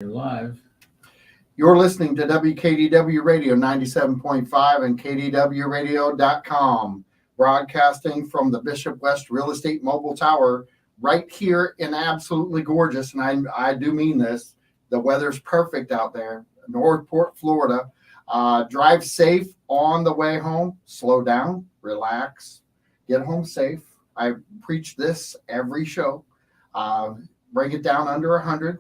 You're live. You're listening to WKDW Radio 97.5 and KDWRadio.com, broadcasting from the Bishop West Real Estate Mobile Tower right here in absolutely gorgeous, and I do mean this, the weather's perfect out there, Northport, Florida. Drive safe on the way home. Slow down, relax, get home safe. I preach this every show. Bring it down under 100.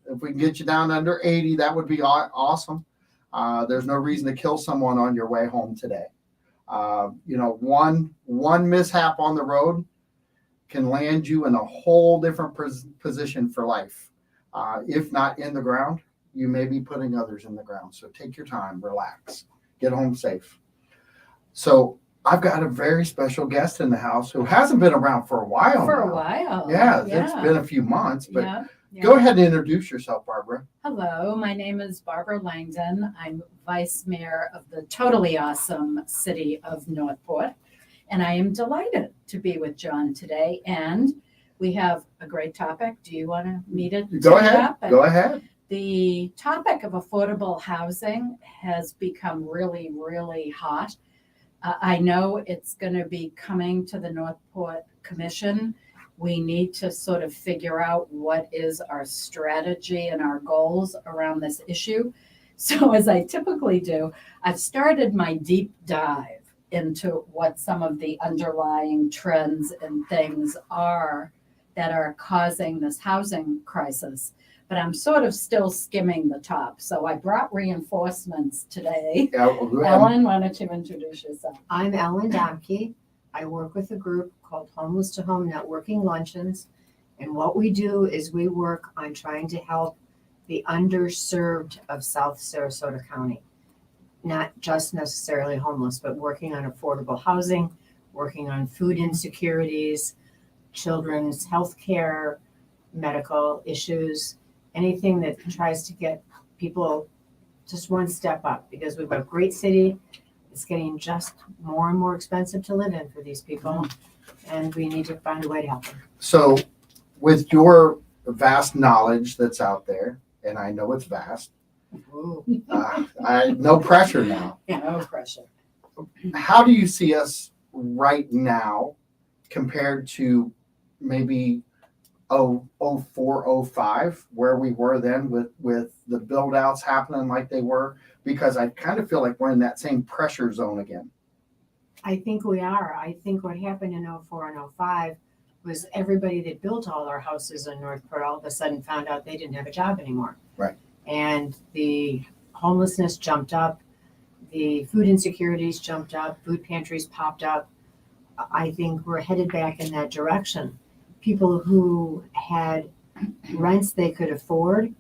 If we can get you down under 80, that would be awesome. There's no reason to kill someone on your way home today. One mishap on the road can land you in a whole different position for life. If not in the ground, you may be putting others in the ground. So take your time, relax, get home safe. So I've got a very special guest in the house who hasn't been around for a while. Yeah, it's been a few months, but go ahead and introduce yourself, Barbara. Hello, my name is Barbara Langdon. I'm Vice Mayor of the totally awesome city of Northport, and I am delighted to be with John today. And we have a great topic. Do you want me to Go ahead. Go ahead. The topic of affordable housing has become really, really hot. I know it's going to be coming to the Northport Commission. We need to sort of figure out what is our strategy and our goals around this issue. So as I typically do, I've started my deep dive into what some of the underlying trends and things are that are causing this housing crisis. But I'm sort of still skimming the top. So I brought reinforcements today. Ellen, why don't you introduce yourself? I'm Ellen Domke. I work with a group called Homeless to Home Networking Luncheons. And what we do is we work on trying to help the underserved of South Sarasota County. Not just necessarily homeless, but working on affordable housing, working on food insecurities, children's health care, medical issues, anything that tries to get people just one step up, because we've got a great city. It's getting just more and more expensive to live in for these people, and we need to find a way to help them. So with your vast knowledge that's out there, and I know it's vast, no pressure now. No pressure. How do you see us right now compared to maybe 04, 05, where we were then with the build outs happening like they were? Because I kind of feel like we're in that same pressure zone again. I think we are. I think what happened in 04 and 05 was everybody that built all our houses in Northport all of a sudden found out they didn't have a job anymore. Right. And the homelessness jumped up, the food insecurities jumped up, food pantries popped up. I think we're headed back in that direction. People who had rents they could afford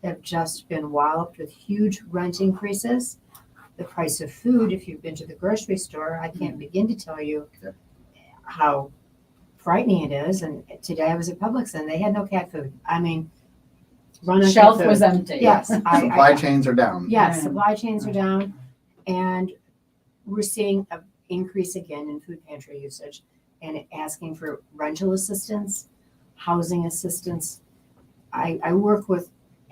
have just been walloped with huge rent increases. The price of food, if you've been to the grocery store, I can't begin to tell you how frightening it is. And today I was at Publix and they had no cat food. I mean, Shelf was empty. Yes. Supply chains are down. Yes, supply chains are down. And we're seeing an increase again in food pantry usage and asking for rental assistance, housing assistance. I work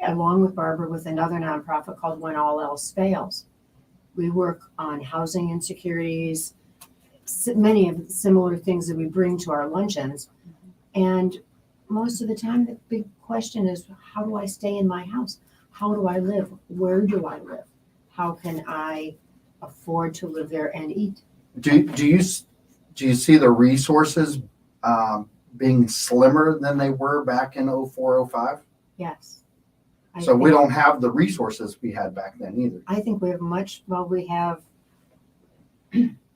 along with Barbara, with another nonprofit called When All Else Fails. We work on housing insecurities, many of the similar things that we bring to our luncheons. And most of the time, the big question is, how do I stay in my house? How do I live? Where do I live? How can I afford to live there and eat? Do you see the resources being slimmer than they were back in 04, 05? Yes. So we don't have the resources we had back then either. I think we have we have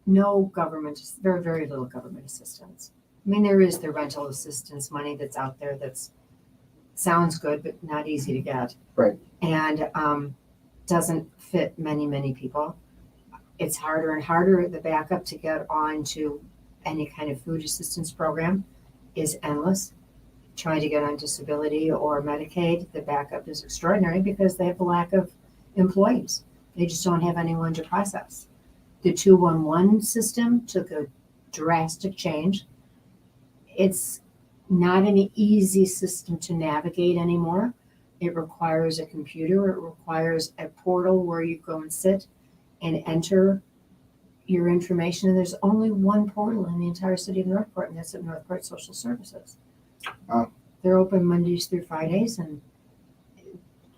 no government, very, very little government assistance. I mean, there is the rental assistance money that's out there that's sounds good, but not easy to get. Right. And doesn't fit many, many people. It's harder and harder. The backup to get on to any kind of food assistance program is endless. Trying to get on disability or Medicaid, the backup is extraordinary because they have a lack of employees. They just don't have anyone to process. The 211 system took a drastic change. It's not an easy system to navigate anymore. It requires a computer. It requires a portal where you go and sit and enter your information. And there's only one portal in the entire city of Northport, and that's at Northport Social Services. They're open Mondays through Fridays,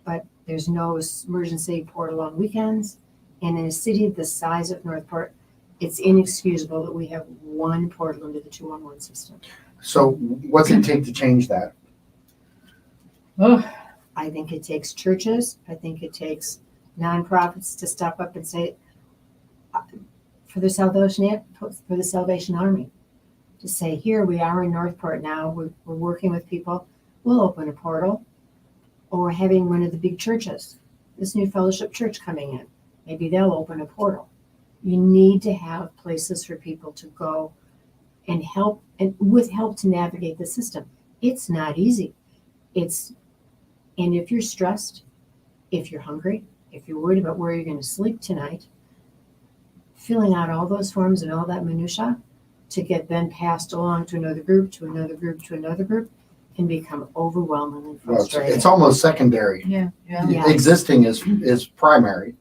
but there's no emergency portal on weekends. And in a city the size of Northport, it's inexcusable that we have one portal under the 211 system. So what's it take to change that? I think it takes churches. I think it takes nonprofits to step up and say, for the Salvation Army, to say, here we are in Northport now. We're working with people. We'll open a portal, or having one of the big churches, this New Fellowship Church coming in. Maybe they'll open a portal. You need to have places for people to go and help, and with help to navigate the system. It's not easy. And if you're stressed, if you're hungry, if you're worried about where you're going to sleep tonight, filling out all those forms and all that minutia to get then passed along to another group, to another group, to another group, can become overwhelmingly Well, frustrating. it's almost secondary. Yeah. Yeah. Existing is primary,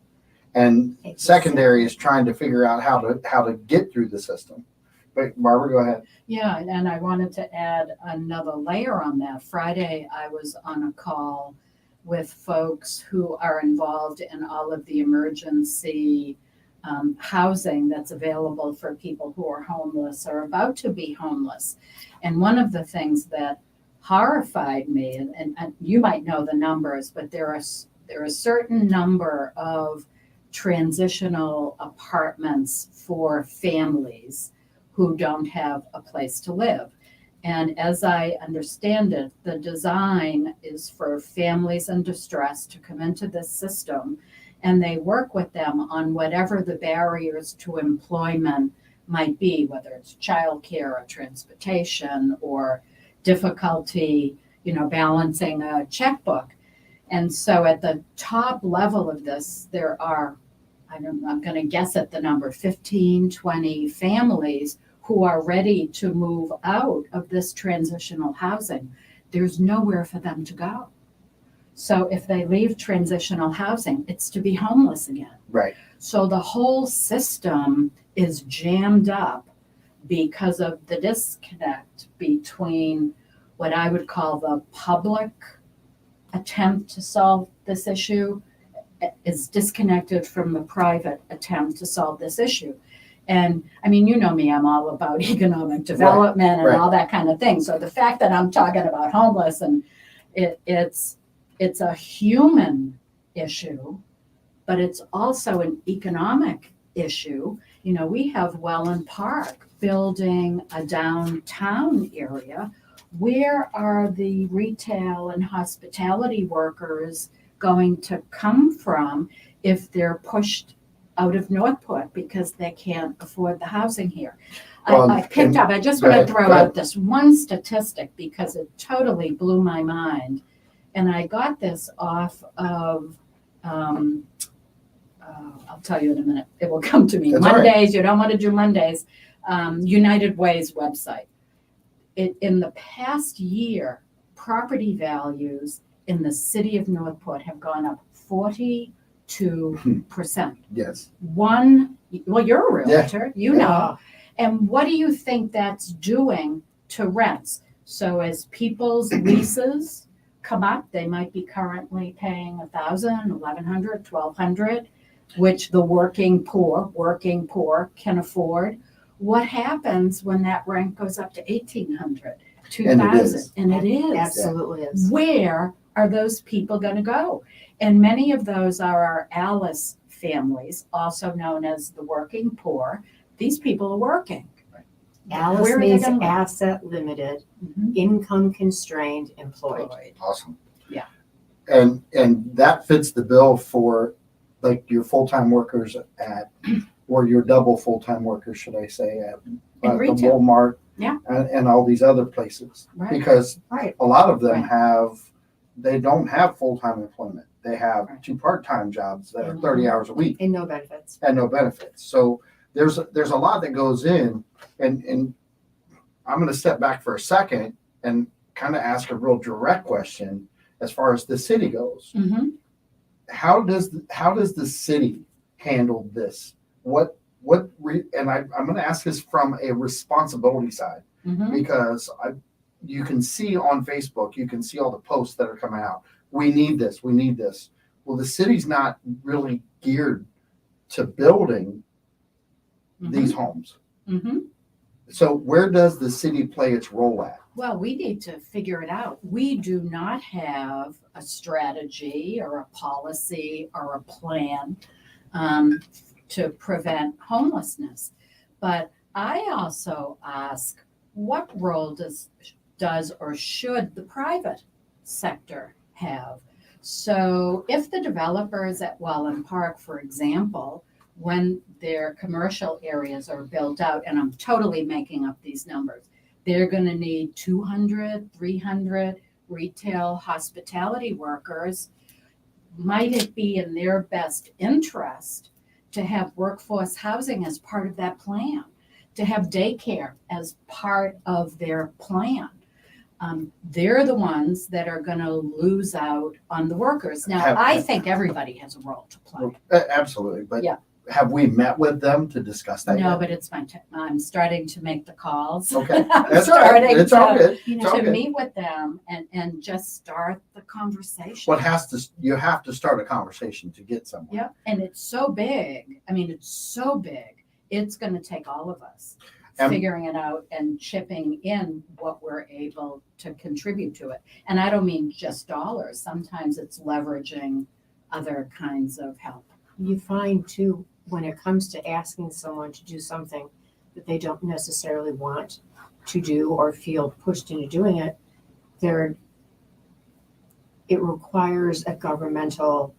and Exactly. secondary is trying to figure out how to get through the system. But Barbara, go ahead. Yeah, and I wanted to add another layer on that. Friday, I was on a call with folks who are involved in all of the emergency housing that's available for people who are homeless or about to be homeless. And one of the things that horrified me, and you might know the numbers, but there are a certain number of transitional apartments for families who don't have a place to live. And as I understand it, the design is for families in distress to come into this system, and they work with them on whatever the barriers to employment might be, whether it's childcare or transportation or difficulty, balancing a checkbook. And so at the top level of this, there are, I'm going to guess at the number, 15, 20 families who are ready to move out of this transitional housing. There's nowhere for them to go. So if they leave transitional housing, it's to be homeless again. Right. So the whole system is jammed up because of the disconnect between what I would call the public attempt to solve this issue is disconnected from the private attempt to solve this issue. And I mean, you know me, I'm all about economic development and right. all that kind of thing. So the fact that I'm talking about homeless and it's a human issue, but it's also an economic issue. We have Welland Park building a downtown area. Where are the retail and hospitality workers going to come from if they're pushed out of Northport because they can't afford the housing here? Well, I picked up, I just go want ahead, to throw go ahead. out this one statistic because it totally blew my mind. And I got this off of, I'll tell you in a minute, it will come to me. That's all right. Mondays, you don't want to do Mondays, United Way's website. In the past year, property values in the city of Northport have gone up 42%. Yes. Well, you're a realtor, you know. Yeah. And what do you think that's doing to rents? So as people's leases come up, they might be currently paying $1,000, $1,100, $1,200, which the working poor can afford. What happens when that rent goes up to $1,800, $2,000? And it is. Absolutely is. Where are those people going to go? And many of those are our Alice families, also known as the working poor. These people are working. Alice Where are they means gonna live? asset limited, Mhm. income constrained, employed. Awesome. Yeah. And that fits the bill for like your full-time workers or your double full-time workers, should I say, at the retail. Walmart. Yeah. And all these other places. Right. Because Right. a lot of them Right. they don't have full-time employment. They have Right. 2 part-time jobs that are Mhm. 30 hours a week And no benefits. and no benefits. So there's a lot that goes in, and I'm going to step back for a second and kind of ask a real direct question as far as the city goes. Mm-hmm. How does the city handle this? And I'm going to ask this from a responsibility side, Mm-hmm. because you can see on Facebook, you can see all the posts that are coming out. We need this. We need this. Well, the city's not really geared to building these homes. Mm-hmm. So where does the city play its role at? Well, we need to figure it out. We do not have a strategy or a policy or a plan to prevent homelessness. But I also ask, what role does or should the private sector have? So if the developers at Welland Park, for example, when their commercial areas are built out, and I'm totally making up these numbers, they're going to need 200, 300 retail hospitality workers. Might it be in their best interest to have workforce housing as part of that plan, to have daycare as part of their plan? They're the ones that are going to lose out on the workers. Now, I think everybody has a role to play. Absolutely. But Yeah. have we met with them to discuss that? No, yet? but it's I'm starting to make the calls. Okay. I'm That's all starting right. It's all to, good. You It's know, all to good. meet with them and just start the conversation. You have to start a conversation to get somewhere. Yep, and it's so big. I mean, it's so big. It's going to take all of us figuring it out and chipping in what we're able to contribute to it. And I don't mean just dollars. Sometimes it's leveraging other kinds of help. You find too, when it comes to asking someone to do something that they don't necessarily want to do or feel pushed into doing it, it requires a governmental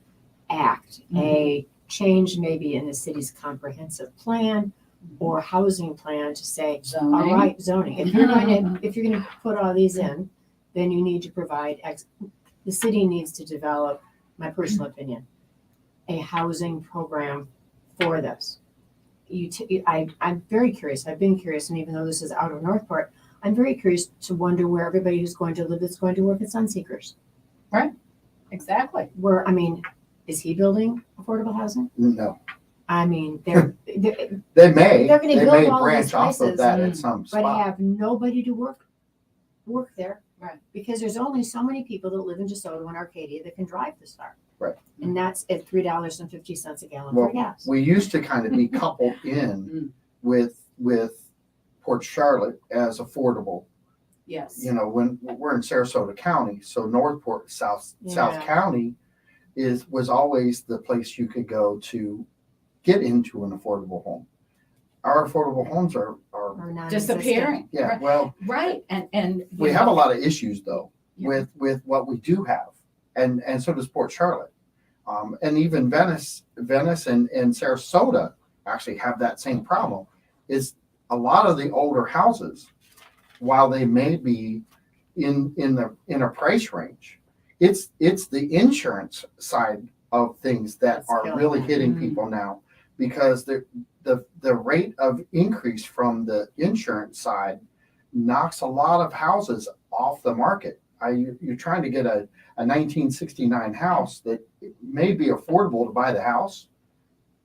act, a change maybe in the city's comprehensive plan or housing plan to say, Zoning. all right, zoning. If you're going to put all these in, then you need to provide the city needs to develop, my personal opinion, a housing program for this. I'm very curious. I've been curious, and even though this is out of Northport, I'm very curious to wonder where everybody who's going to live is going to work at Sunseekers. Exactly. Where, I mean, is he building affordable housing? No. I mean, They may. They're gonna They build may all branch these off of places, that at some but spot. have nobody to work there. Right. Because there's only so many people that live in DeSoto and Arcadia that can drive this far. Right. And that's at $3.50 a gallon Well, for gas. we used to kind of be coupled in with Port Charlotte as affordable. Yes. You know, when we're in Sarasota County, so Northport, South County was always the place you could go to get into an affordable home. Our affordable homes are Or non-existent. Disappearing. yeah, Right. well, Right. And we have a lot of issues though Yeah. with what we do have, and so does Port Charlotte, and even Venice and Sarasota actually have that same problem. Is a lot of the older houses, while they may be in a price range, it's the insurance side of things that It's are killing really them. hitting people now, because the rate of increase from the insurance side knocks a lot of houses off the market. You're trying to get a 1969 house that may be affordable to buy the house,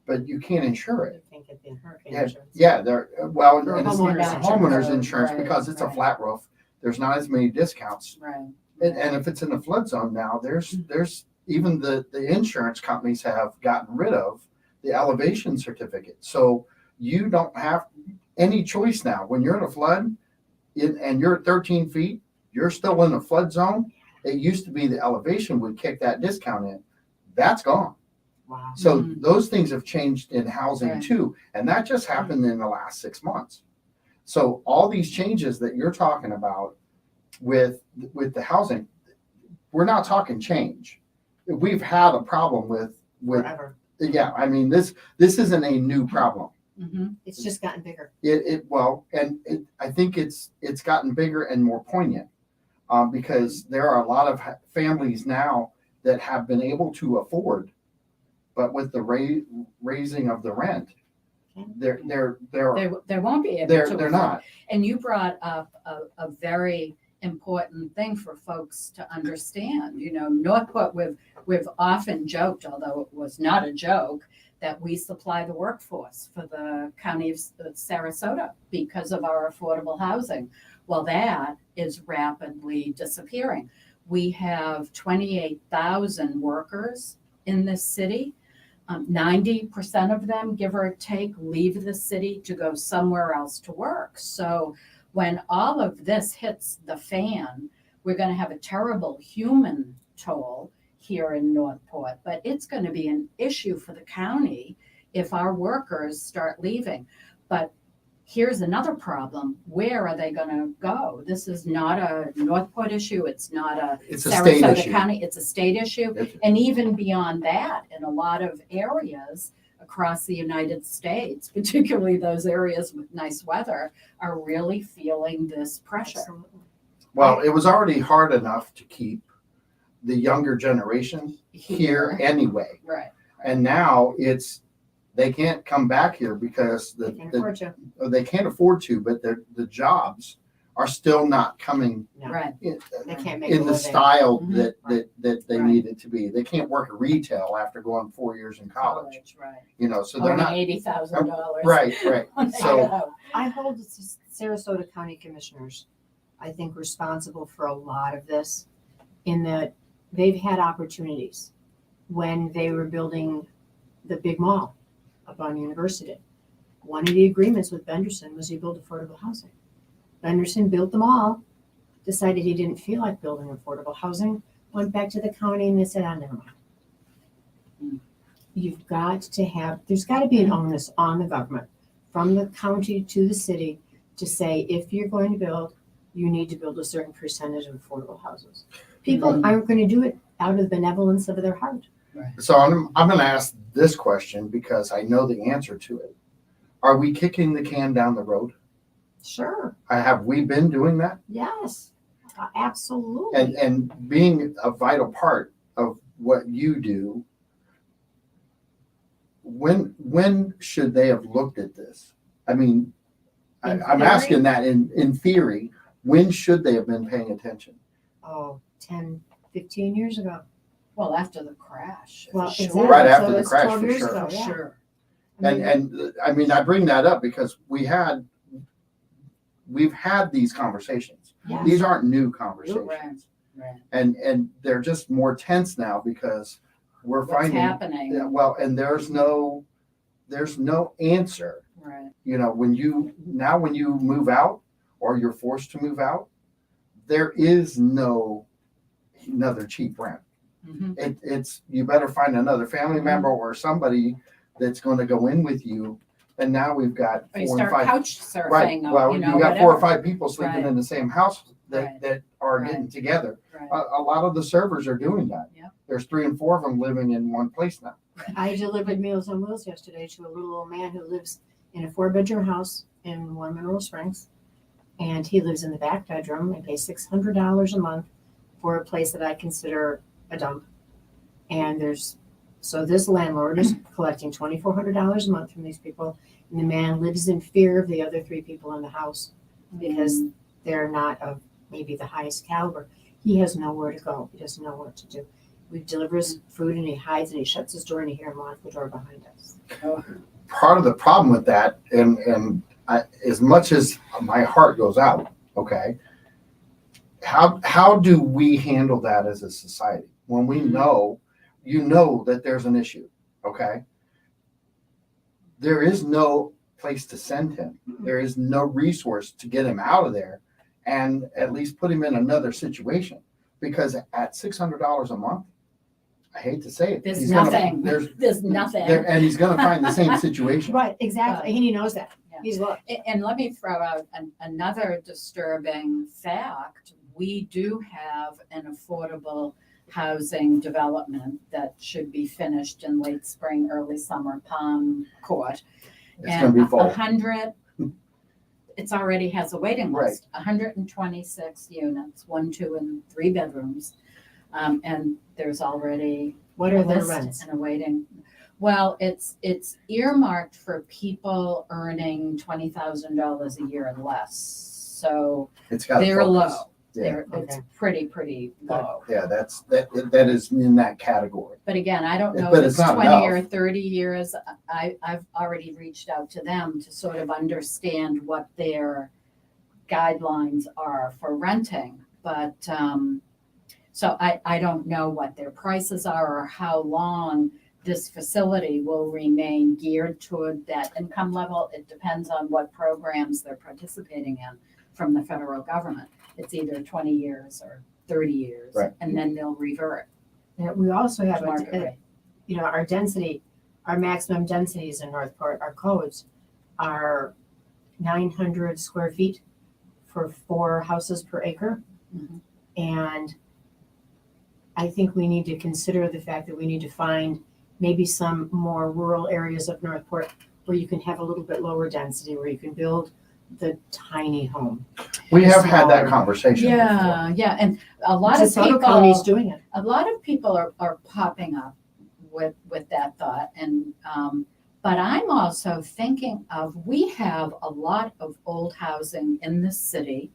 but you can't insure it. I think it'd be hurricane Yeah, insurance. yeah, well, Or and it's homeowners homeowners insurance. insurance Right, because it's a right. flat roof. There's not as many discounts, right. and if it's in a flood zone now, there's even the insurance companies have gotten rid of the elevation certificate, so you don't have any choice now. When you're in a flood, and you're at 13 feet, you're still in a flood zone. It used to be the elevation would kick that discount in. That's gone. Wow. So those things have changed in housing Right. too, and that just happened in the last 6 months. So all these changes that you're talking about with the housing, we're not talking change. We've had a problem with Forever. yeah. I mean this isn't a new problem. Mm-hmm. It's just gotten bigger. I think it's gotten bigger and more poignant, because there are a lot of families now that have been able to afford, but with the raising of the rent, they're They won't be able to. they're afford. not. And you brought up a very important thing for folks to understand. You know, Northport, we've often joked, although it was not a joke, that we supply the workforce for the county of Sarasota because of our affordable housing. Well, that is rapidly disappearing. We have 28,000 workers in this city. 90% of them, give or take, leave the city to go somewhere else to work. So when all of this hits the fan, we're going to have a terrible human toll here in Northport, but it's going to be an issue for the county if our workers start leaving. But here's another problem. Where are they going to go? This is not a Northport issue. It's not a state Sarasota issue. County. It's a state issue. And even beyond that, in a lot of areas across the United States, particularly those areas with nice weather, are really feeling this pressure. Absolutely. Well, it was already hard enough to keep the younger generation here anyway. Right. And now they can't come back here because They can't afford to. they can't afford to, but the jobs are still not coming No. Right. in, They can't make in a the living. style Mhm. that they Right. need it to be. They can't work at retail after going 4 years in college, Right. you know, so they're Only not $80,000. right. when they So- go. I hold the Sarasota County Commissioners, I think, responsible for a lot of this, in that they've had opportunities when they were building the big mall up on University. One of the agreements with Benderson was he built affordable housing. Benderson built the mall, decided he didn't feel like building affordable housing, went back to the county and they said, oh, never mind. You've got to have, there's got to be an onus on the government from the county to the city to say, if you're going to build, you need to build a certain percentage of affordable houses. People aren't going to do it out of the benevolence of their heart. So I'm going to ask this question because I know the answer to it. Are we kicking the can down the road? Sure, Have we been doing that? yes, absolutely. And being a vital part of what you do, when should they have looked at this? I mean, In I'm theory? asking that in theory, when should they have been paying attention? Oh, 10, 15 years ago. Well, after the crash. for Well, sure. exactly. Right So after the it's crash, 12 for years sure. ago, For yeah. sure. I mean, And I mean, I bring that up because we've had these conversations. yes. These aren't new conversations. Right. And they're just more tense now because we're What's finding happening? yeah, well, and there's no answer. Right. You know, when you move out or you're forced to move out, there is no another cheap rent. Mhm. It's you better find another family member or somebody that's going to go in with you. And now we've got Or you 4 and start 5. couch surfing. Right. Or, Well, you you know, got 4 or whatever. 5 people sleeping Right. in the same house that Right. that are Right. getting together. Right. A lot of the servers are doing that. Yep. There's 3 and 4 of them living in one place now. I delivered Meals on Wheels yesterday to a little old man who lives in a 4-bedroom house in Warm Mineral Springs. And he lives in the back bedroom and pays $600 a month for a place that I consider a dump. And so this landlord is collecting $2,400 a month from these people. And the man lives in fear of the other 3 people in the house because they're not of maybe the highest caliber. He has nowhere to go. He doesn't know what to do. We deliver his food and he hides and he shuts his door and you hear him lock the door behind us. Part of the problem with that, and as much as my heart goes out, okay, how do we handle that as a society when we know, that there's an issue, okay? There is no place to send him. There is no resource to get him out of there and at least put him in another situation. Because at $600 a month, I hate to say it. There's he's gonna- nothing. There's nothing. and he's going to find the same situation. Right, exactly. And he knows that. Yeah. He's looked. And let me throw out another disturbing fact. We do have an affordable housing development that should be finished in late spring, early summer, Palm Court. It's going to be full. 100, it already has a waiting Right. list, 126 units, 1, 2, and 3 bedrooms. And there's already What a are the list rents? and a waiting. Well, it's earmarked for people earning $20,000 a year and less. So It's got they're low. It's Okay. pretty low. Yeah, that is in that category. But again, I don't know But if it's it's not 20 or enough. 30 years. I've already reached out to them to sort of understand what their guidelines are for renting. But, so I don't know what their prices are or how long this facility will remain geared toward that income level. It depends on what programs they're participating in from the federal government. It's either 20 years or 30 years, Right. and then they'll revert Yeah, we also have, to market rate. our density, our maximum densities in Northport, our codes are 900 square feet for 4 houses per acre. Mhm. And I think we need to consider the fact that we need to find maybe some more rural areas of Northport where you can have a little bit lower density, where you can build the tiny home. We have had that Smaller. conversation before. Yeah, and a lot of DeSoto County's people, doing it. a lot of people are popping up with that thought, and but I'm also thinking of, we have a lot of old housing in the city,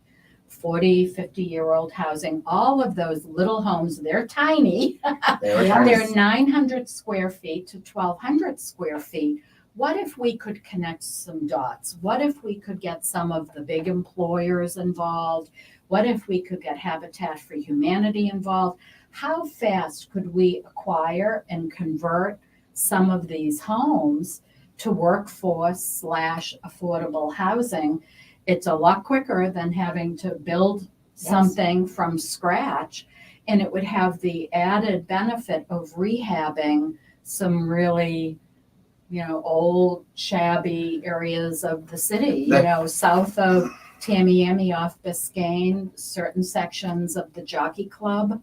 40, 50-year-old housing, all of those little homes, they're tiny. They were Yeah. trying to- They're 900 square feet to 1,200 square feet. What if we could connect some dots? What if we could get some of the big employers involved? What if we could get Habitat for Humanity involved? How fast could we acquire and convert some of these homes to workforce/affordable housing? It's a lot quicker than having to build something from scratch. And it would have the added benefit of rehabbing some really, old shabby areas of the city, south of Tamiami off Biscayne, certain sections of the Jockey Club.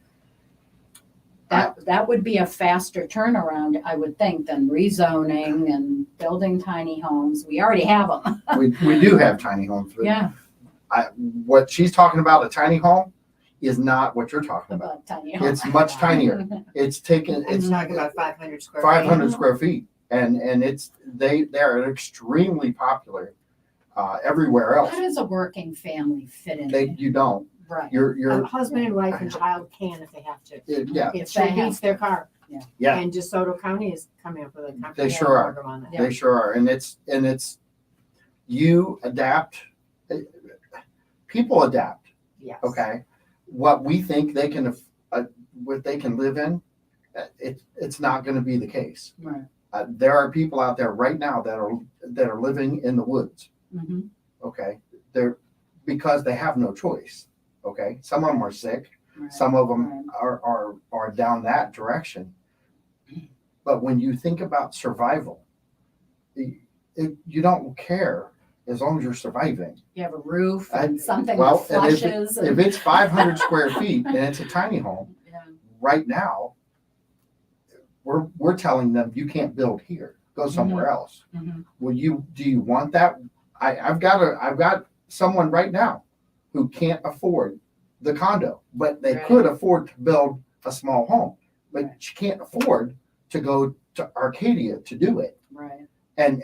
That would be a faster turnaround, I would think, than rezoning and building tiny homes. We already have them. We do have tiny homes. But Yeah. What she's talking about, a tiny home, is not what you're talking about. About tiny homes. It's much tinier. It's taken, I'm it's talking about 500 square feet. 500 square feet, and they're extremely popular everywhere else. How does a working family fit in? You don't. Right. You're A husband and wife and child can if they have to. yeah. It If sure they have beats their car. Yeah. And DeSoto County is coming up with a They comprehensive sure are. program on that. They sure are, and it's you adapt. People adapt. Yes. Okay, what we think they can what they can live in, it's not going to be the case. Right. There are people out there right now that are living in the woods. Mhm. Okay, they're because they have no choice. Okay, some of them are sick. Right. Some of them are down that direction. But when you think about survival, you don't care as long as you're surviving. You have a roof and something Well, that flushes. if it's 500 square feet and it's a tiny home, Yeah. right now, we're telling them you can't build here. Go somewhere else. Mhm. Do you want that? I've got someone right now who can't afford the condo, but they Right. could afford to build a small home, but Right. she can't afford to go to Arcadia to do it Right. and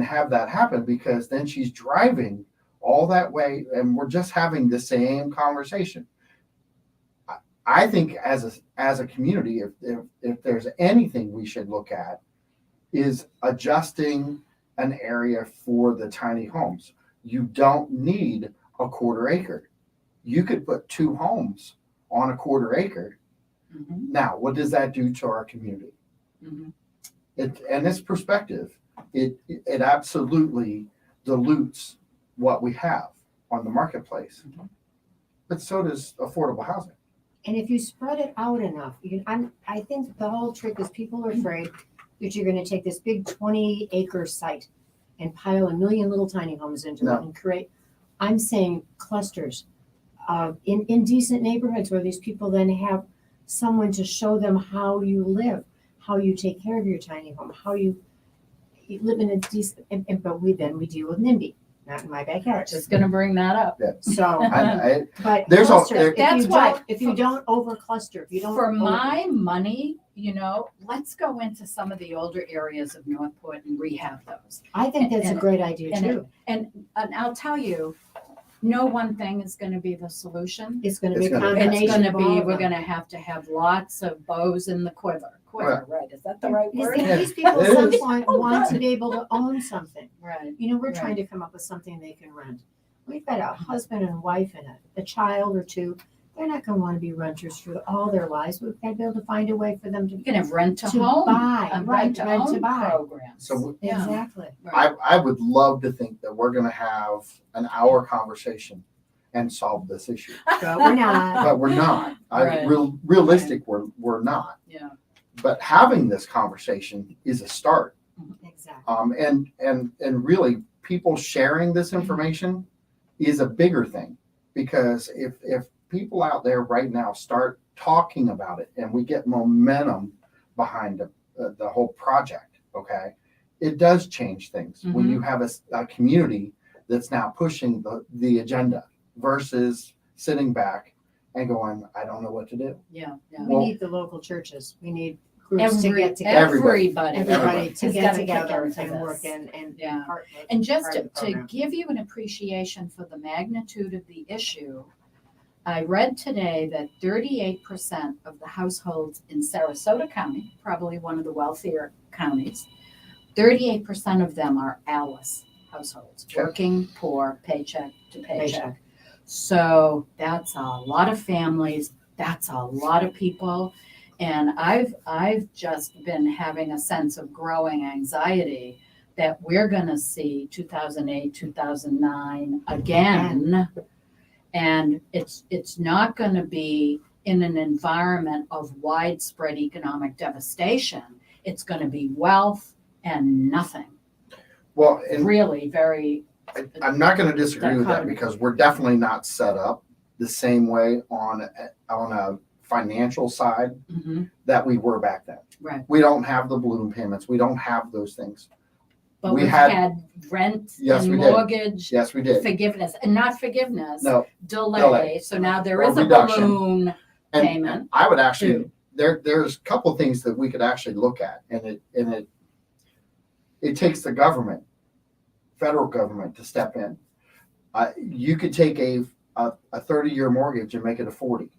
have that happen, because then she's driving all that way, and we're just having the same conversation. I think as a community, if there's anything we should look at, is adjusting an area for the tiny homes. You don't need a quarter acre. You could put 2 homes on a quarter acre. Mhm. Now, what does that do to our community? Mhm. And its perspective, it absolutely dilutes what we have on the marketplace. Mhm. But so does affordable housing. And if you spread it out enough, I think the whole trick is people are afraid that you're gonna take this big 20-acre site and pile a million little tiny homes into No. it and create, I'm saying clusters in decent neighborhoods where these people then have someone to show them how you live, how you take care of your tiny home, how you live in a decent, but we deal with NIMBY, not in my backyard. Just gonna bring that up. So, but There's cluster, That's why- if you don't over cluster, if you don't. For my money, let's go into some of the older areas of Northport and rehab those. I think that's a great idea and too. And I'll tell you, no one thing is going to be the solution. It's gonna be It's a gonna be- It's combination going to of be, all of we're them. going to have lots of bows in the quiver. Quiver, right? Is that the right Because word? these people It at some is. point Oh, want good. to be able to own something. Right. You know, we're Right. trying to come up with something they can rent. We've got a husband and wife and a child or two. They're not gonna wanna be renters for all their lives. We've got to be able to find a way for them to. You can have rent to To home, buy, a right, rent to rent to own buy. programs. So Yeah. Exactly. Right. I would love to think that we're gonna have an hour conversation and solve this issue, But we're not. but we're not. Right. Realistic, we're not. Yeah. But having this conversation is a start. Exactly. And really, people sharing this information is a bigger thing, because if people out there right now start talking about it and we get momentum behind the whole project, okay, it does change things when you have a community that's now pushing the agenda versus sitting back and going, I don't know what to do. Yeah. Yeah. We Well- need the local churches. We need groups to get together. Everybody. Everybody to has get gotta kick together into and this. work and be Yeah. part of. And just part to, of the to program. give you an appreciation for the magnitude of the issue, I read today that 38% of the households in Sarasota County, probably one of the wealthier counties, 38% of them are Alice households, Sure. working poor, paycheck to paycheck. Paycheck. So that's a lot of families, that's a lot of people. And I've just been having a sense of growing anxiety that we're gonna see 2008, 2009 again. And it's not gonna be in an environment of widespread economic devastation. It's gonna be wealth and nothing. Well, and Really very, I'm not going to disagree with that, Dichotomy. because we're definitely not set up the same way on a financial side mhm, that we were back then. right. We don't have the balloon payments. We don't have those things. But We we've had- had rent Yes, and we did. mortgage Yes, we did. forgiveness, and not forgiveness, No, delay. delay. So now there Or is a reduction. balloon and payment. I would actually too. there's a couple things that we could actually look at, and it takes the government, federal government, to step in. You could take a 30-year mortgage and make it a 40.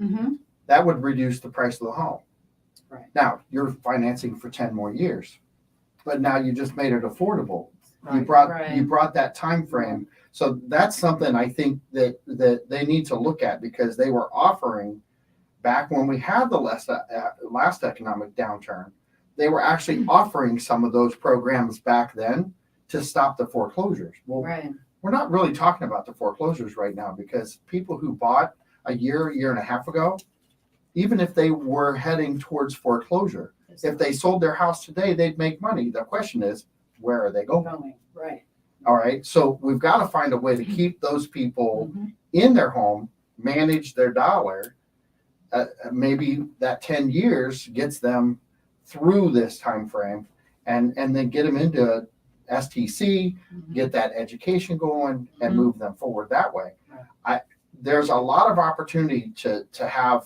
Mhm. That would reduce the price of the home. Right. Now, you're financing for 10 more years, but now you just made it affordable. You Right. brought Right. you brought that time frame. So that's something I think that they need to look at, because they were offering back when we had the last economic downturn. They were actually offering some of those programs back then to stop the foreclosures. Well, Right. we're not really talking about the foreclosures right now, because people who bought a year and a half ago, even if they were heading towards foreclosure, if they sold their house today, they'd make money. The question is, where are they going? Going, right. All right. So we've got to find a way to keep those people Mhm. in their home, manage their dollar. Maybe that 10 years gets them through this time frame, and then get them into STC, Mhm. get that education going, and Mhm. move them forward that way. Right. There's a lot of opportunity to have,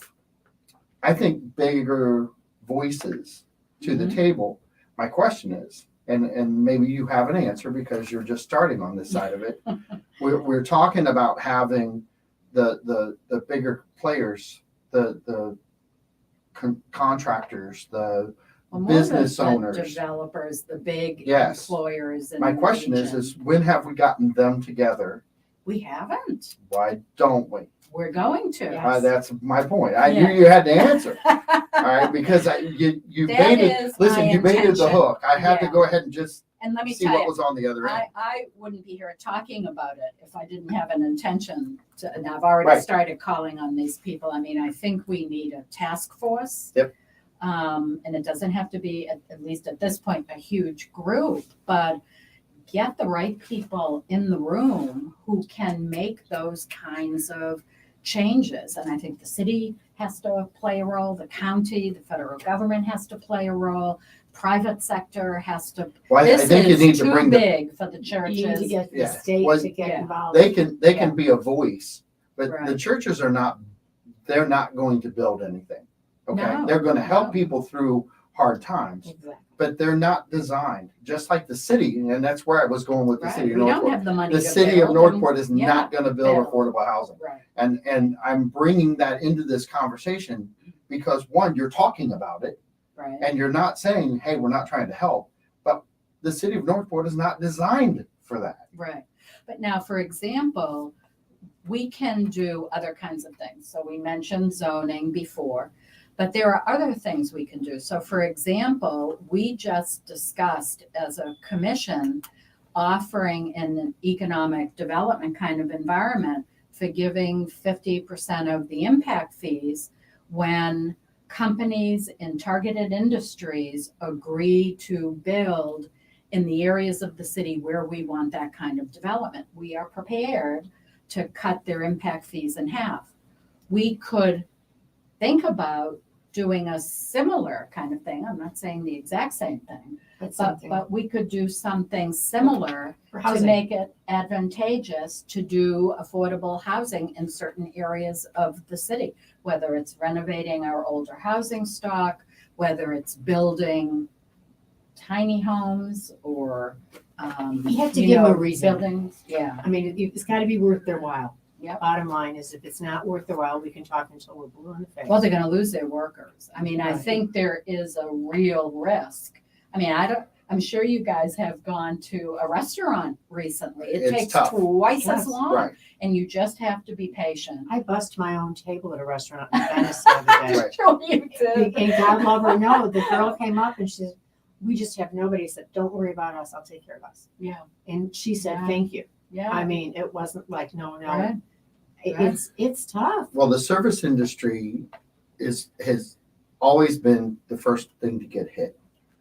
I think, bigger voices to the Mhm. table. My question is, and maybe you have an answer because you're just starting on this side of it. We're talking about having the bigger players, the contractors, the Well, more business the owners. developers, the big Yes. employers. In My the question region. is when have we gotten them together? We haven't. Why don't we? We're going to. Yeah. That's my point. I Yeah. knew you had to answer. All right, because you That baited. is Listen, my you baited the intention. hook. I had to Yeah. go ahead and just And let me see tell what you, was on the other end. I wouldn't be here talking about it if I didn't have an intention to, and I've already Right. started calling on these people. I mean, I think we need a task force. Yep. And it doesn't have to be, at least at this point, a huge group, but get the right people in the room who can make those kinds of changes. And I think the city has to play a role, the county, the federal government has to play a role, private sector has to. Well, I This think you need is to too bring the, big for the You need to churches. get the Yeah. state Was- to get Yeah. involved. they can Yeah. be a voice, but the Right. churches are not. They're not going to build anything. Okay, No, they're going to help no. people through hard times, Exactly. but they're not designed, just like the city, and that's where I was going with the Right, city we of don't Northport. have the money The to city of build, Northport is yeah, not going to build build. affordable housing. Right, And I'm bringing that into this conversation because one, you're talking about it right. and you're not saying, hey, we're not trying to help, but the city of Northport is not designed for that. Right. But now, for example, we can do other kinds of things. So we mentioned zoning before, but there are other things we can do. So for example, we just discussed as a commission offering an economic development kind of environment for giving 50% of the impact fees when companies in targeted industries agree to build in the areas of the city where we want that kind of development. We are prepared to cut their impact fees in half. We could think about doing a similar kind of thing. I'm not saying the exact same thing, That's something but we could do something similar for to housing. make it advantageous to do affordable housing in certain areas of the city, whether it's renovating our older housing stock, whether it's building tiny homes or You have to give them a reason. buildings. Yeah, I mean, it's got to be worth their while. Yep. Bottom line is, if it's not worth their while, we can talk until we're blue in the face. well, they're going to lose their workers. I mean, I Right. think there is a real risk. I mean, I'm sure you guys have gone to a restaurant recently. It It's takes tough. twice Yes. as long, Right. and you just have to be patient. I bust my own table at a restaurant in Venice the other day. Right. Sure you do. And God love her, no, the girl came up and she said, we just have nobody. I said, don't worry about us, I'll take care of us. Yeah, And she said, Yeah. thank you. yeah. I mean, it wasn't like, no. Right. It's tough. Well, the service industry has always been the first thing to get hit.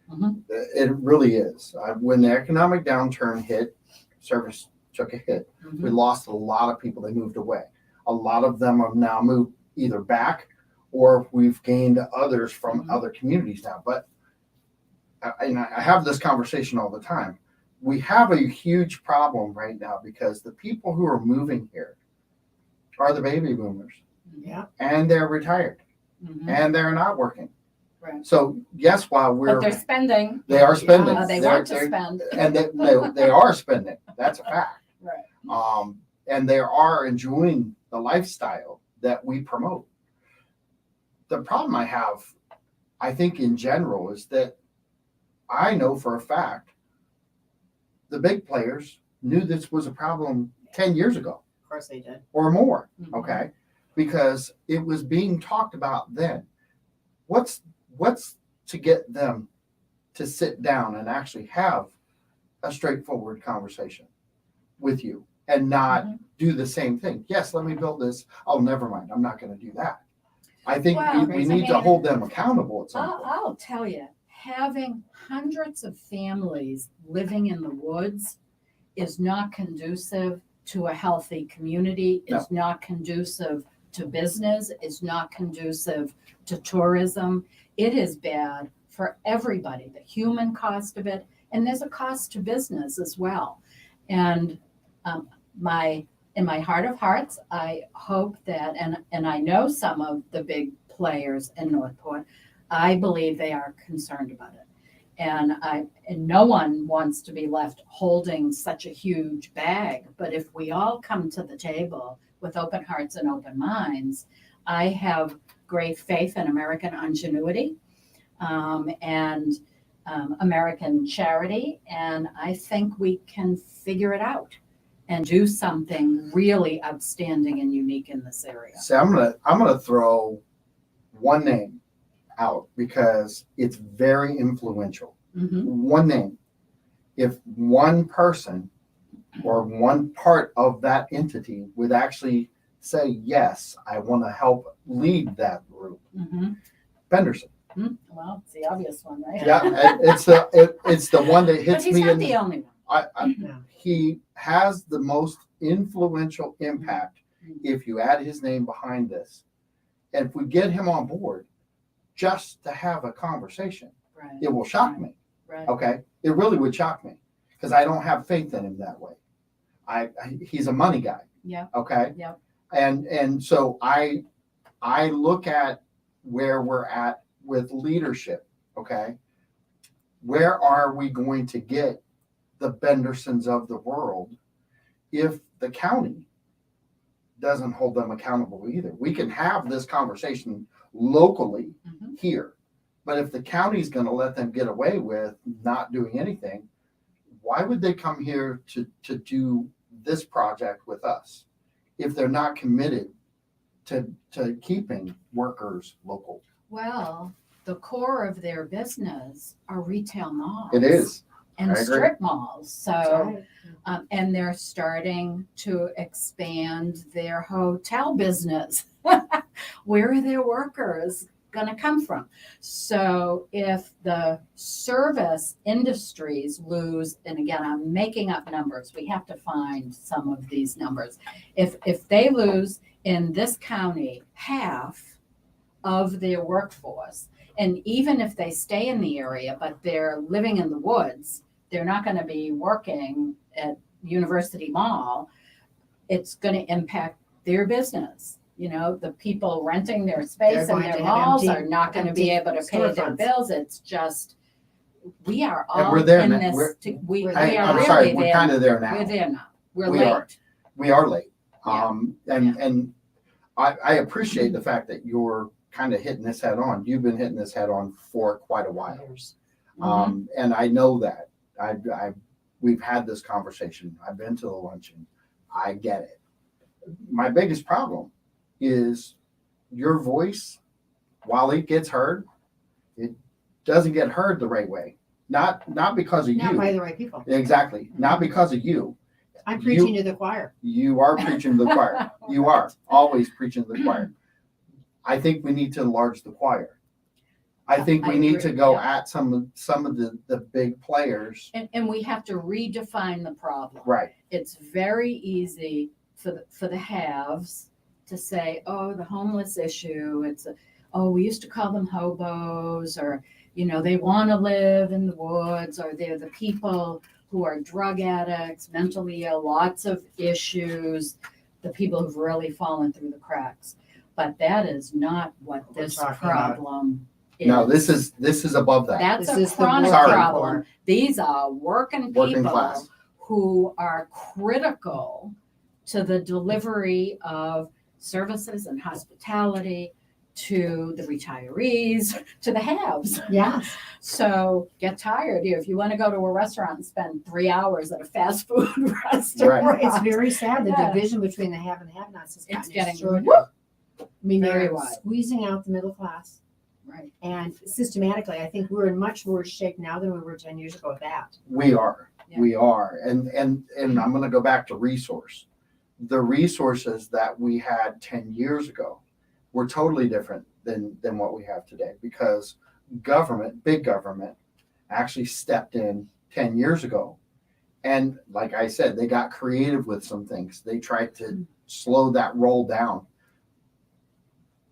Mhm. It really is. When the economic downturn hit, service took a hit. We Mhm. lost a lot of people. They moved away. A lot of them have now moved either back or we've gained others from Mhm. other communities now. But I have this conversation all the time. We have a huge problem right now because the people who are moving here are the baby boomers Yeah. and they're retired Mhm. and they're not working. Right. So yes, while But they're spending. they are spending. They They're- want to they're- spend. and they are spending. That's a fact. Right. And they are enjoying the lifestyle that we promote. The problem I have, I think in general, is that I know for a fact the big players knew this was a problem 10 years ago Of course they did. or more, Mhm. okay? Because it was being talked about then. What's to get them to sit down and actually have a straightforward conversation with you and not Mhm. do the same thing? Yes, let me build this. Oh, never mind. I'm not going to do that. I think Well, we I need to mean, hold them accountable at some point. I'll tell you, having hundreds of families living in the woods is not conducive to a healthy community, is not conducive to business, is not conducive to tourism. It is bad for everybody, the human cost of it, and there's a cost to business as well. And in my heart of hearts, I hope that, and I know some of the big players in Northport, I believe they are concerned about it. And no one wants to be left holding such a huge bag. But if we all come to the table with open hearts and open minds, I have great faith in American ingenuity and American charity. And I think we can figure it out and do something really outstanding and unique in this area. So I'm gonna throw one name out because it's very influential. Mhm. One name. If one person or one part of that entity would actually say, yes, I want to help lead that group, Mhm. Benderson. Well, it's the obvious one, right? Yeah, it's the one that But hits he's me not in. the only one. No. He has the most influential impact if you add his name behind this. And if we get him on board just to have a conversation, Right. it will shock me. Right. Okay. It really would shock me because I don't have faith in him that way. He's a money guy. Yeah. Okay. Yep. And so I look at where we're at with leadership. okay? Where are we going to get the Bendersons of the world if the county doesn't hold them accountable either? We can have this conversation locally Mhm. here, but if the county's going to let them get away with not doing anything, why would they come here to do this project with us if they're not committed to keeping workers local? Well, the core of their business are retail malls. It is. And I agree. strip malls. That's So, right. and they're starting to expand their hotel business. Where are their workers going to come from? So if the service industries lose, and again, I'm making up numbers, we have to find some of these numbers. If they lose in this county half of their workforce, and even if they stay in the area, but they're living in the woods, they're not going to be working at University Mall, it's going to impact their business. You know, the people renting their space in going their to have malls empty- are not going to be empty able to pay their storefronts. bills. It's just, we are And all we're there in now. this, we We're are there. I'm really sorry, we're there. kind of there now. We're there now. We're We late. are. We are late. Yeah. And I appreciate the fact that you're kind of hitting this head on. You've been hitting this head on for quite a while. And I know that. We've had this conversation. I've been to the luncheon. I get it. My biggest problem is your voice, while it gets heard, it doesn't get heard the right way. Not because of Not you. by the right people. Exactly. Not because of you. I'm preaching to the choir. You are preaching to the choir. You are always preaching to the choir. I think we need to enlarge the choir. I think we I need agree, to go yeah. at some of the big players. And we have to redefine the problem. Right. It's very easy for the haves to say, oh, the homeless issue, we used to call them hobos, or, you know, they want to live in the woods, or they're the people who are drug addicts, mentally ill, lots of issues, the people who've really fallen through the cracks. But that is not what We're this talking about. problem is. No, this is above that. That's This a is the chronic working problem. poor. These are working Working people class. who are critical to the delivery of services and hospitality to the retarees, to the haves. Yes. So get tired. If you want to go to a restaurant and spend 3 hours at a fast food restaurant, It's very sad. The Yeah. division between the have and have-nots has It's gotten getting extraordinary. I mean, very they're wide. squeezing out the middle class. Right. And systematically, I think we're in much worse shape now than we were 10 years ago with that. We are. Yeah. We are. And I'm going to go back to resource. The resources that we had 10 years ago were totally different than what we have today, because big government actually stepped in 10 years ago. And like I said, they got creative with some things. They tried to slow that roll down.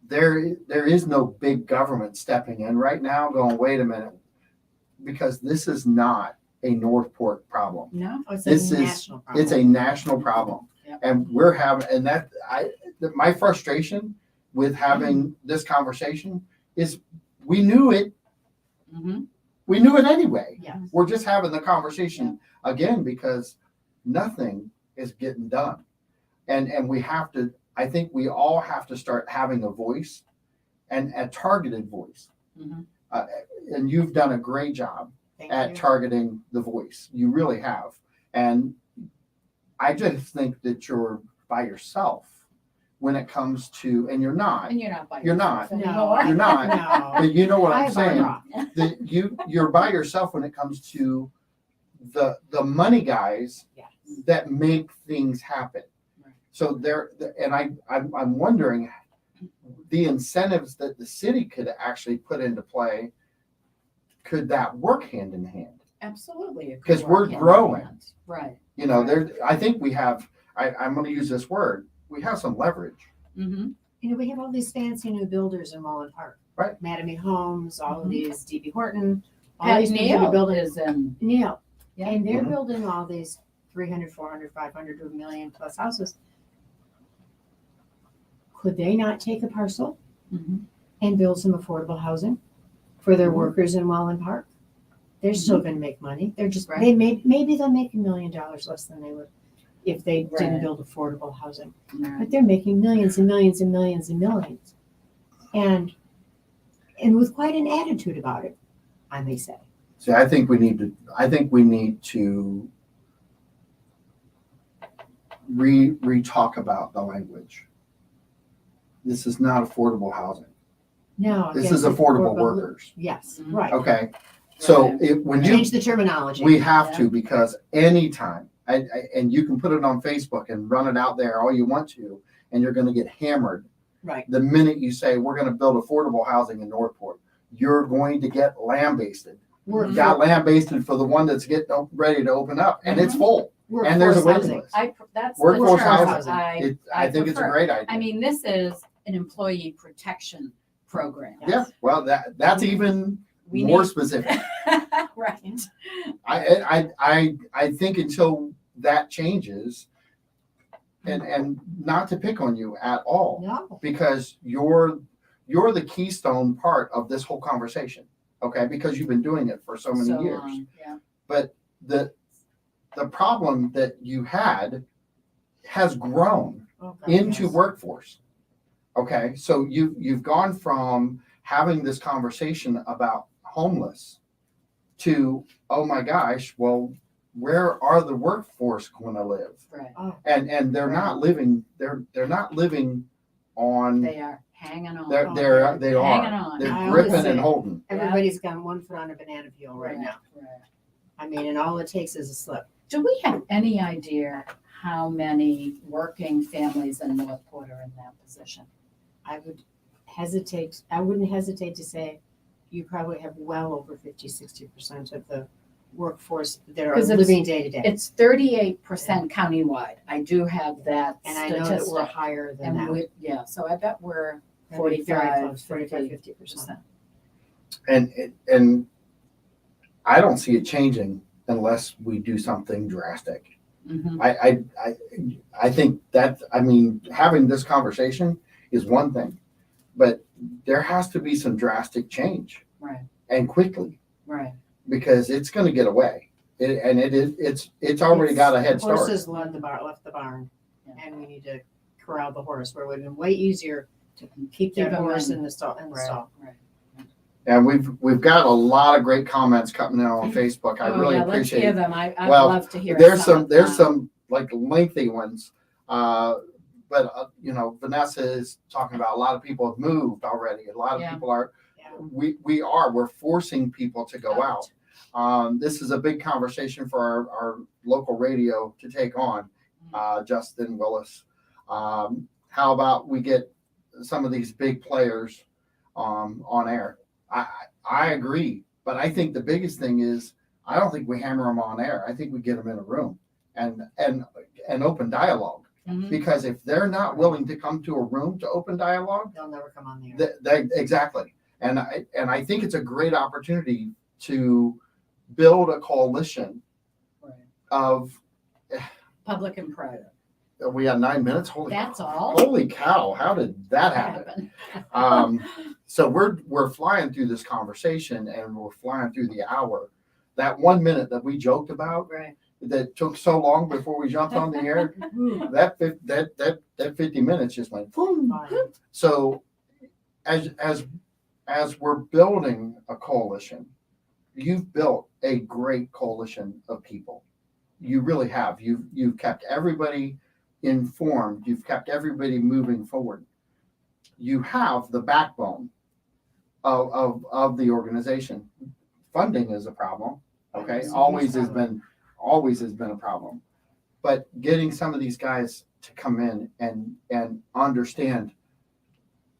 There is no big government stepping in right now going, wait a minute, because this is not a Northport problem. No? Oh, it's This a is- national problem. It's a national problem. Yep. And we're having, and my frustration with having this conversation is we knew it anyway. Yeah. We're just having the conversation again because nothing is getting done. And we have to, I think we all have to start having a voice, and a targeted voice. Mhm. And you've done a great job Thank at you. targeting the voice. You really have. And I just think that you're by yourself when it comes to, and you're not, And you're not by You're yourself not. anymore. you're not, No. but you know what I I'm have saying? a That you're by yourself when it comes to the money guys Yes. that make things happen. Right. So I'm wondering the incentives that the city could actually put into play, could that work hand in hand? Absolutely. it could 'Cause we're work hand in growing. hand. Right. You know, I think we have, I'm going to use this word, we have some leverage. Mm-hmm. You know, we have all these fancy new builders in Mullen Park. Right. Madame Homes, all of Mhm. these, DB Horton, all Pat these people that are Neal building. is in. Neil. Yeah. And they're Mhm. building all these 300, 400, 500 to a million plus houses. Could they not take a parcel Mhm. and build some affordable housing for their workers in Welland Park. They're still gonna make money. They're just, Right. maybe they'll make $1 million less than they would if they didn't Right. build affordable housing. Right. But they're making millions and millions and millions and millions. And with quite an attitude about it, I may say. See, I think we need to re-talk about the language. This is not affordable housing. No. This yes, is affordable workers. Yes, Mhm. right. Okay. So Right. when you, Change the terminology. we have to, because anytime, and you can put it on Facebook and run it out there all you want to, and you're going to get hammered. Right. The minute you say we're going to build affordable housing in Northport, you're going to get lambasted. We're, You got lambasted for the one that's getting ready to open up, and it's full, and there's a workforce waiting housing. list. That's the Workforce term housing. I think it's a prefer. great idea. I mean, this is an employee protection program. Yeah, well, that's even We more need- specific. Right. I think until that changes, and not to pick on you at all, No. because you're the keystone part of this whole conversation, okay? Because you've been doing it for so many years. long, yeah. But the problem that you had has grown Oh, God, into yes. workforce. Okay, so you've gone from having this conversation about homeless to, oh my gosh, well, where are the workforce going to live? Right. Oh, And they're not living, they're not living on, They are hanging on. they Hanging are. on. They're I always gripping say and it. holding. everybody's got one foot on a banana peel right now. Right. I mean, and all it takes is a slip. Do we have any idea how many working families in Northport are in that position? I wouldn't hesitate to say you probably have well over 50-60% of the workforce that are 'Cause it's- living day to day. It's 38% countywide. I do have that And I know that we're statistic. higher than And that. we, yeah, so I bet we're Maybe very 45, close, 45-50%. 50%. And I don't see it changing unless we do something drastic. Mhm. I think that, I mean, having this conversation is one thing, but there has to be some drastic change, Right, and quickly, right. because it's going to get away. It's already got a head start. Horses left the barn, Yeah. and we need to corral the horse, where it would have been way easier to keep Keep that 'em horse in. in the stall. Right. And we've got a lot of great comments coming in on Facebook. I Oh, really yeah, let's hear appreciate it. them. I'd Well, love to hear There's some of them. some like lengthy ones. But Vanessa is talking about a lot of people have moved already. A lot of Yeah. people are, Yeah. we're forcing people to go out. This is a big conversation for our local radio to take on, Justin Willis. How about we get some of these big players on air? I agree, but I think the biggest thing is, I don't think we hammer them on air. I think we get them in a room and open dialogue. Mhm. Because if they're not willing to come to a room to open dialogue, They'll never come on the air. exactly. And I think it's a great opportunity to build a coalition Right. of, Public and private. we have 9 minutes. That's all. Holy cow. How did that happen? So we're flying through this conversation, and we're flying through the hour. That 1 minute that we joked about, Right. that took so long before we jumped on the air, that 50 minutes just went boom. Fine. So as we're building a coalition, you've built a great coalition of people. You really have. You've kept everybody informed. You've kept everybody moving forward. You have the backbone of the organization. Funding is a problem. Okay, It's a huge always has problem. been a problem. But getting some of these guys to come in and understand,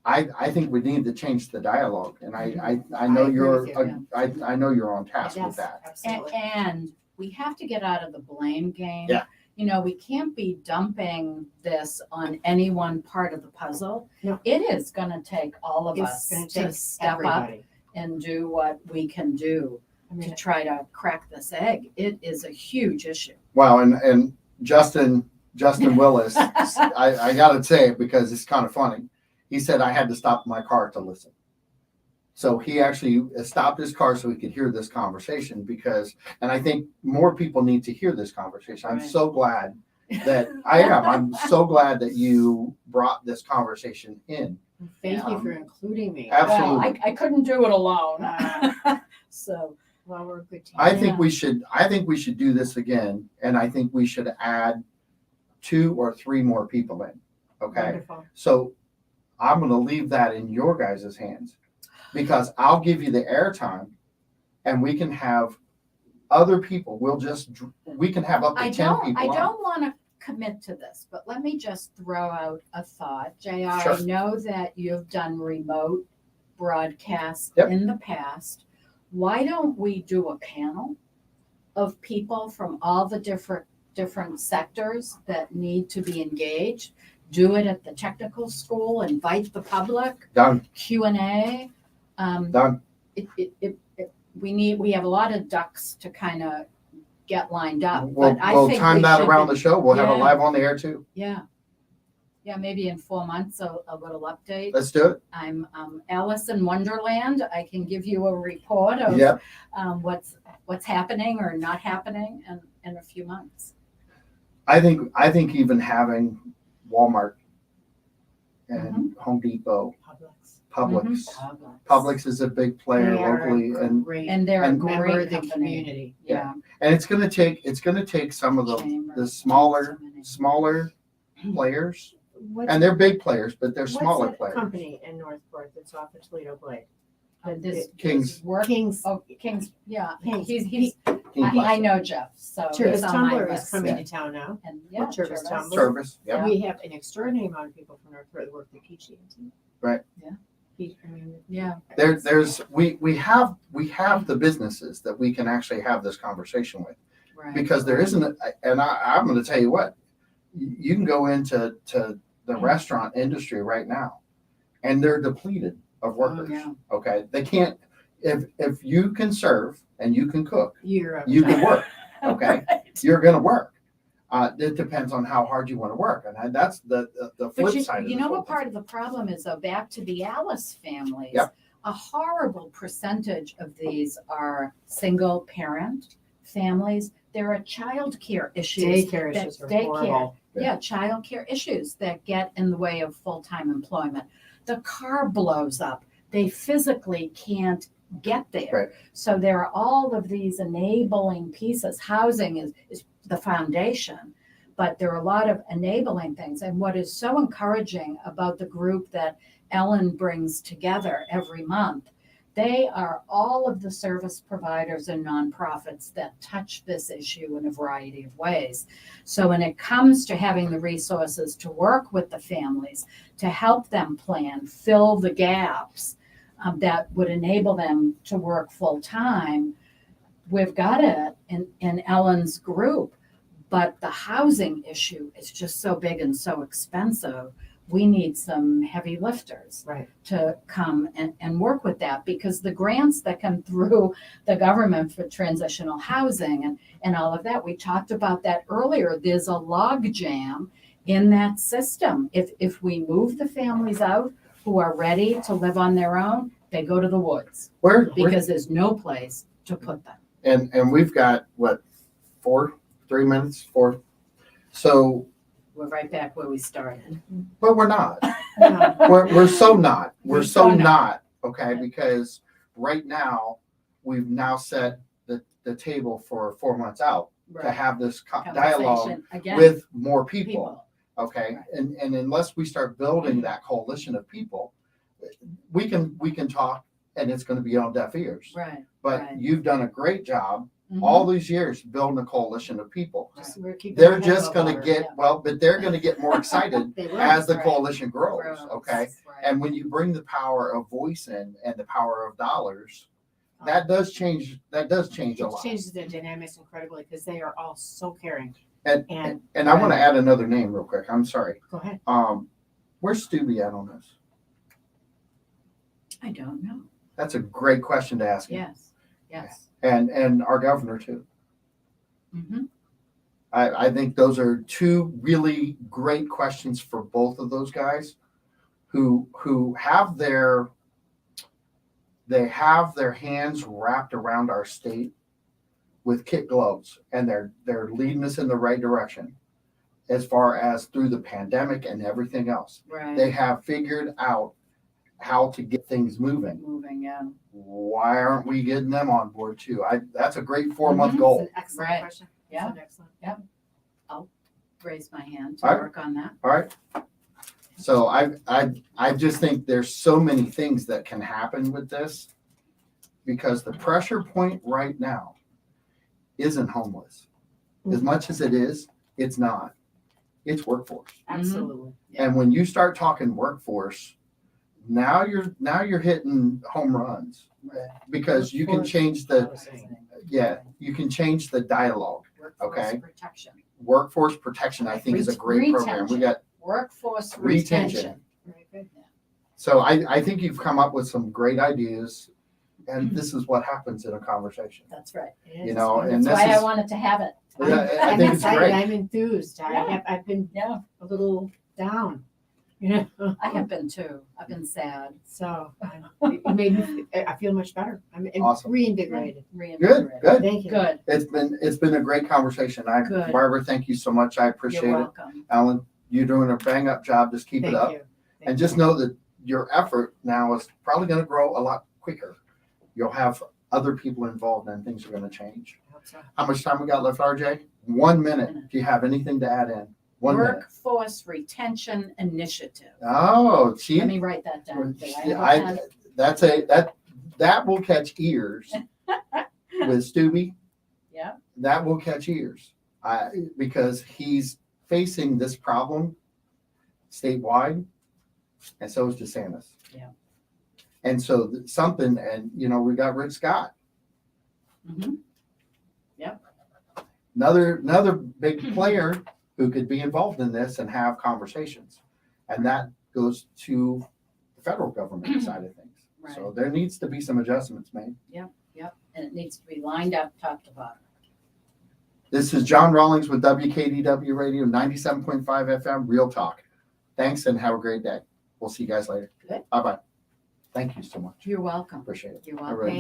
I think we need to change the dialogue, and I know I agree you're with you, I know you're on task Yes, with that. absolutely. And we have to get out of the blame game. Yeah. We can't be dumping this on any one part of the puzzle. No. It is gonna take all of It's us gonna to take step up everybody. and do what we can do I mean, to try to crack this egg. It is a huge issue. Wow, and Justin Willis, I gotta say it because it's kind of funny. He said I had to stop my car to listen. So he actually stopped his car so he could hear this conversation because, and I think more people need to hear this conversation. I'm Right. so glad that I'm so glad that you brought this conversation in. Thank you for including me. Absolutely. Well, I couldn't do it alone. So, Well, we're a good team. I think we should do this again, and I think we should add 2 or 3 more people in. Okay. Wonderful. So I'm going to leave that in your guys' hands because I'll give you the airtime and we can have other people. We can have up to 10 people. I on. don't want to commit to this, but let me just throw out a thought. JR, Sure. I know that you've done remote broadcasts Yep. in the past. Why don't we do a panel of people from all the different sectors that need to be engaged? Do it at the technical school, invite the public, Done. Q&A. Done. We have a lot of ducks to kind of get lined up. We'll but I think time we that should around be- the show. We'll have it Yeah. live on the air too. Yeah. Yeah, maybe in 4 months, a little update. Let's do it. I'm Alice in Wonderland. I can give you a report of Yep. what's happening or not happening in a few months. I think even having Walmart and Home Depot, Publix. Publix. Publix. Publix is a big player They are locally, a and great And they're a And member great of the company. community. Yeah. it's gonna take some of the Chamber, smaller so many. smaller players, What's, and they're big players, but they're what's smaller that players. company in Northport that's off of Toledo Blade? This Kings. work. Kings. Oh, Kings. Yeah. Kings. He's. King I know Jeff. So Tervis he's on my Tumbler is list. coming to town now. And yeah, Well, Tervis Tervis. Tumbler. Service. Yep. Yeah. We have an extraordinary amount of people from Northport that work at Peachy. Right. Yeah. I mean, Yeah. We have the businesses that we can actually have this conversation with, Right. because there isn't, and I'm going to tell you what, you can go into the restaurant industry right now, and they're depleted of workers. yeah. Okay, they can't. If you can serve and you can cook, year of you can work. Okay, Right. you're going to work. It depends on how hard you want to work, and that's the flip But side. of you this know whole what part of the problem is, though, back to the Alice families. Yep. A horrible percentage of these are single parent families. There are childcare issues. daycare that- issues are daycare. horrible. Yeah, childcare issues that get in the way of full-time employment. The car blows up. They physically can't get there. Right. So there are all of these enabling pieces. Housing is the foundation, but there are a lot of enabling things. And what is so encouraging about the group that Ellen brings together every month, they are all of the service providers and nonprofits that touch this issue in a variety of ways. So when it comes to having the resources to work with the families, to help them plan, fill the gaps that would enable them to work full time, we've got it in Ellen's group. But the housing issue is just so big and so expensive. We need some heavy lifters Right. to come and work with that, because the grants that come through the government for transitional housing and all of that, we talked about that earlier. There's a log jam in that system. If we move the families out who are ready to live on their own, they go to the woods Where because there's no place to put them. and we've got what 3 minutes. So, We're right back where we started. but we're not. No. We're so not. We're so so not. not. Okay, because right now we've now set the table for 4 months out to have this dialogue Conversation again. with more people. people. Okay, and unless we start building that coalition of people, we can talk, and it's going to be on deaf ears. Right. But right. you've done a great job Mhm. all these years building a coalition of people. Just- we're keeping They're our head just above going to water. get Yeah. but they're going to get more excited They will. as the Right. coalition grows. Gross. Okay, Right. and when you bring the power of voice in and the power of dollars, that does change. That does change a It lot. changes the dynamics incredibly because they are all so caring. And And and I want to add another name real quick. I'm sorry. go ahead. Where's Stubby at on this? I don't know. That's a great question to ask him. Yes. Yes. And our governor too. Mm-hmm. I think those are two really great questions for both of those guys who have their they have their hands wrapped around our state with kid gloves, and they're leading us in the right direction as far as through the pandemic and everything else. Right. They have figured out how to get things moving. Moving, yeah. Why aren't we getting them on board too? That's a great 4-month Mhm. goal. That's an excellent Right. question. Yeah. That's an excellent. Raise my hand to All right. work on that. All right. So I just think there's so many things that can happen with this, because the pressure point right now isn't homeless. As much as it is, it's not. It's workforce. Absolutely. Yeah. And when you start talking workforce, now you're hitting home runs, Right. because you can Workforce change the housing. you can change the dialogue. Workforce Okay. protection. Workforce protection, I think, is a great program. We Retention. got Workforce Retention. retention. Very good. so I think you've come up with some great ideas, and this is what happens in a conversation. That's right. It is. You know, It's and That's this why I is wanted to have it. I I'm think it's excited. great. I'm enthused. Yeah. I've been Yeah, a little down, you know. I have been too. I've been sad. So it made me. I feel much better. I'm Awesome. reinvigorated. Good, Reinvigorated. good. Thank you. Good. It's been a great conversation. Good. Barbara, thank you so much. I appreciate You're it. welcome. Alan, you're doing a bang up job. Just keep Thank it up. you. And just know that your effort now is probably going to grow a lot quicker. You'll have other people involved, and things are going to change. I hope so. How much time we got left, RJ? 1 minute. Do you have anything to add in? 1 minute. Workforce retention initiative. Oh, see, Let me write that down. Do I Yeah, have a pen? that will catch ears with Stubby. Yeah. That will catch ears, because he's facing this problem statewide, and so is DeSantis. Yeah. And so something, and we got Rick Scott, Mhm. another big player who could be involved in this and have conversations, and that goes to the federal government side of things. So there needs to be some adjustments made. Yep. And it needs to be lined up top to bottom. This is John Rawlings with WKDW Radio 97.5 FM, Real Talk. Thanks, and have a great day. We'll see you guys later. Good. Bye-bye. Thank you so much. You're welcome. Appreciate it. You're I welcome. really